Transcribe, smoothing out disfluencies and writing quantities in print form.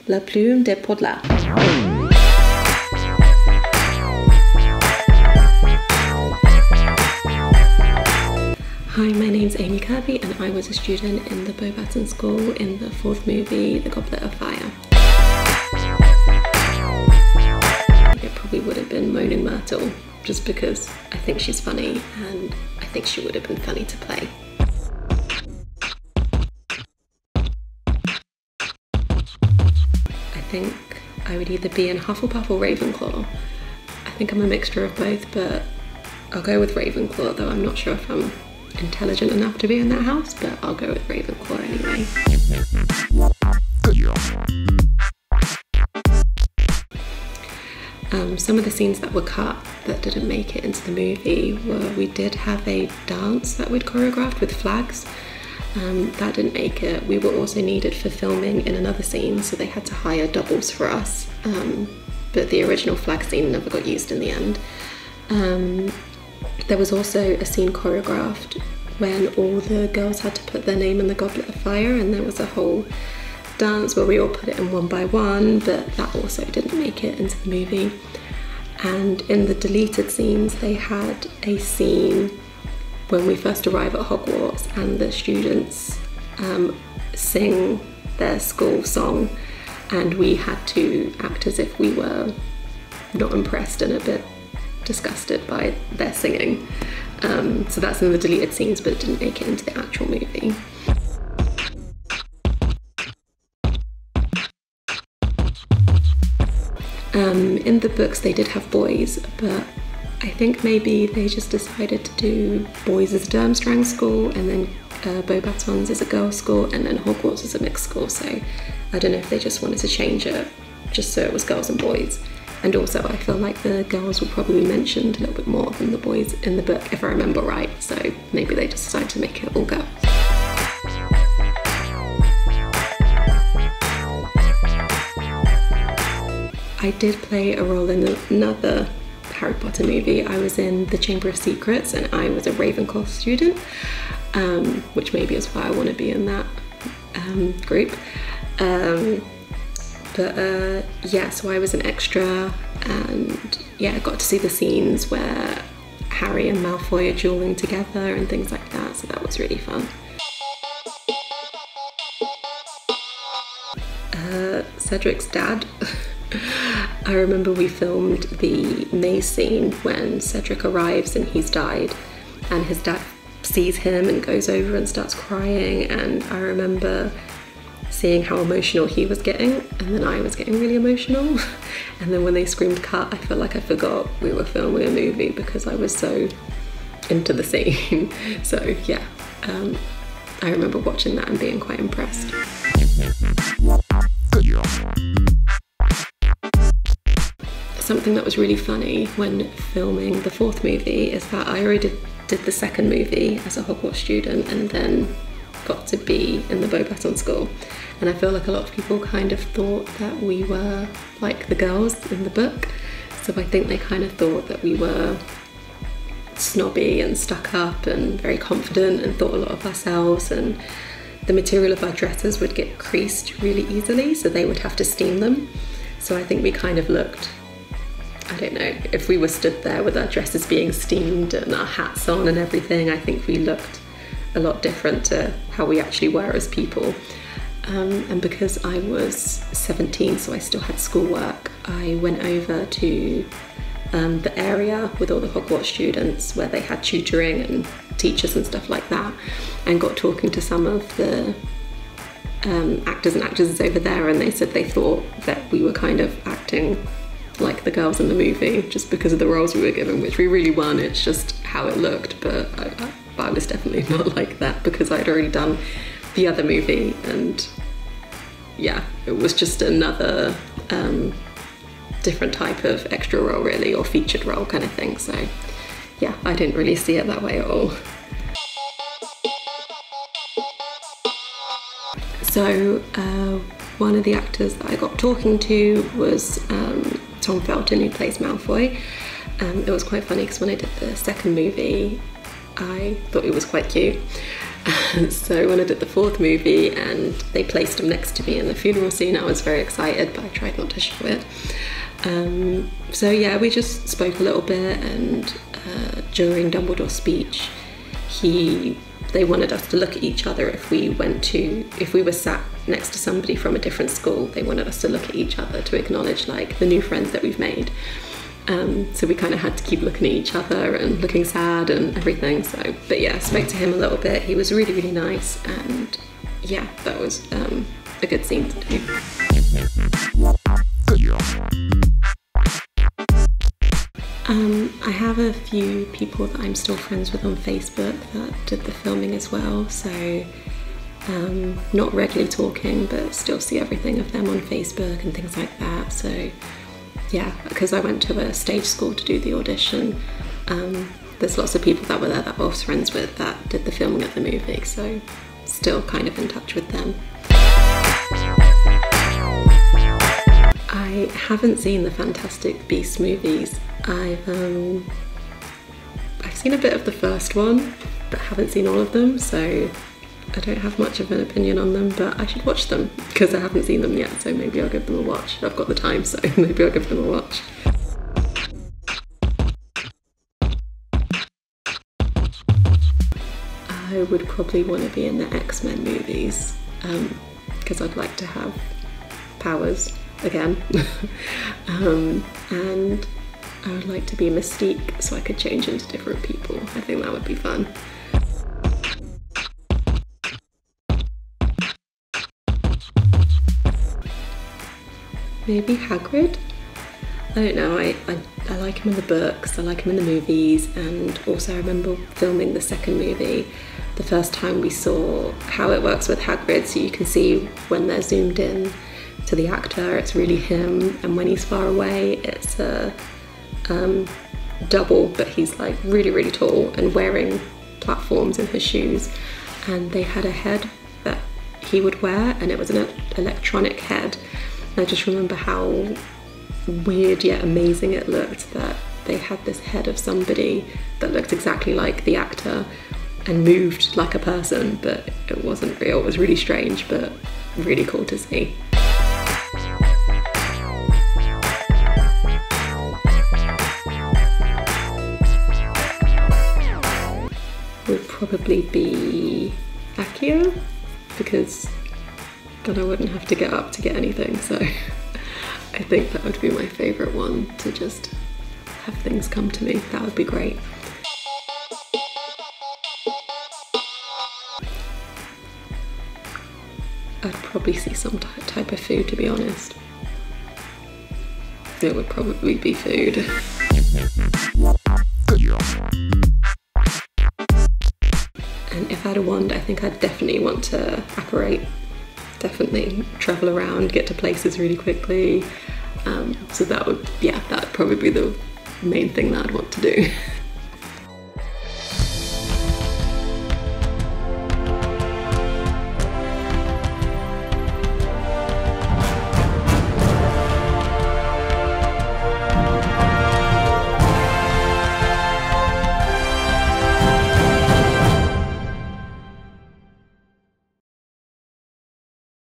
la Plume de Poudlard. Hi, my name's Amie Kirby and I was a student in the Beauxbâtons school in the fourth movie, The Goblet of Fire. It probably would have been Moaning Myrtle, just because I think she's funny and I think she would have been funny to play. I think I would either be in Hufflepuff or Ravenclaw. I think I'm a mixture of both, but I'll go with Ravenclaw, though I'm not sure if I'm intelligent enough to be in that house, but I'll go with Ravenclaw anyway. Some of the scenes that were cut that didn't make it into the movie were, we did have a dance that we'd choreographed with flags. That didn't make it. We were also needed for filming in another scene, so they had to hire doubles for us. But the original flag scene never got used in the end. There was also a scene choreographed when all the girls had to put their name in the Goblet of Fire, and there was a whole dance where we all put it in one by one, but that also didn't make it into the movie. And in the deleted scenes, they had a scene when we first arrive at Hogwarts and the students sing their school song, and we had to act as if we were not impressed and a bit disgusted by their singing. So that's in the deleted scenes, but it didn't make it into the actual movie. In the books they did have boys, but I think maybe they just decided to do boys as a Durmstrang school, and then Beauxbâtons as a girls' school, and then Hogwarts as a mixed school. So I don't know if they just wanted to change it just so it was girls and boys. And also I feel like the girls were probably mentioned a little bit more than the boys in the book, if I remember right. So maybe they just decided to make it all girls. I did play a role in another Harry Potter movie. I was in The Chamber of Secrets and I was a Ravenclaw student, which maybe is why I want to be in that group. Yeah, so I was an extra, and yeah, I got to see the scenes where Harry and Malfoy are dueling together and things like that, so that was really fun. Cedric's dad. I remember we filmed the maze scene when Cedric arrives and he's died, and his dad sees him and goes over and starts crying, and I remember seeing how emotional he was getting, and then I was getting really emotional. And then when they screamed cut, I felt like I forgot we were filming a movie because I was so into the scene. So yeah, I remember watching that and being quite impressed. Something that was really funny when filming the fourth movie is that I already did the second movie as a Hogwarts student and then got to be in the Beauxbâtons school. And I feel like a lot of people kind of thought that we were like the girls in the book. So I think they kind of thought that we were snobby and stuck up and very confident and thought a lot of ourselves, and the material of our dresses would get creased really easily, so they would have to steam them. So I think we kind of looked, I don't know, if we were stood there with our dresses being steamed and our hats on and everything, I think we looked a lot different to how we actually were as people. And because I was 17, so I still had schoolwork, I went over to the area with all the Hogwarts students where they had tutoring and teachers and stuff like that, and got talking to some of the actors and actresses over there, and they said they thought that we were kind of acting like the girls in the movie just because of the roles we were given, which we really weren't. It's just how it looked, but I was definitely not like that because I'd already done the other movie, and yeah, it was just another different type of extra role really, or featured role kind of thing. So yeah, I didn't really see it that way at all. So one of the actors that I got talking to was Tom Felton, who plays Malfoy. It was quite funny because when I did the second movie, I thought he was quite cute. So when I did the fourth movie and they placed him next to me in the funeral scene, I was very excited, but I tried not to show it. So yeah, we just spoke a little bit, and during Dumbledore's speech, they wanted us to look at each other if we were sat next to somebody from a different school. They wanted us to look at each other to acknowledge like the new friends that we've made. So we kind of had to keep looking at each other and looking sad and everything. So, but yeah, I spoke to him a little bit. He was really, really nice, and yeah, that was a good scene to do. I have a few people that I'm still friends with on Facebook that did the filming as well, so not regularly talking, but still see everything of them on Facebook and things like that. So yeah, because I went to a stage school to do the audition, there's lots of people that were there that I was friends with that did the filming of the movie, so still kind of in touch with them. I haven't seen the Fantastic Beasts movies. I've seen a bit of the first one, but haven't seen all of them, so I don't have much of an opinion on them, but I should watch them because I haven't seen them yet, so maybe I'll give them a watch. I've got the time, so maybe I'll give them a watch. I would probably want to be in the X-Men movies because I'd like to have powers again. And I would like to be Mystique so I could change into different people. I think that would be fun. Maybe Hagrid? I don't know, I like him in the books, I like him in the movies, and also I remember filming the second movie, the first time we saw how it works with Hagrid, so you can see when they're zoomed in to the actor, it's really him, and when he's far away, it's a double, but he's like really, really tall and wearing platforms in his shoes, and they had a head that he would wear, and it was an electronic head. I just remember how weird yet amazing it looked that they had this head of somebody that looked exactly like the actor and moved like a person, but it wasn't real. It was really strange, but really cool to see. Would probably be Akio, because then I wouldn't have to get up to get anything, so I think that would be my favourite one, to just have things come to me. That would be great. I'd probably see some type of food, to be honest. It would probably be food. And if I had a wand, I think I'd definitely want to apparate. Definitely travel around, get to places really quickly. So that would probably be the main thing that I'd want to do.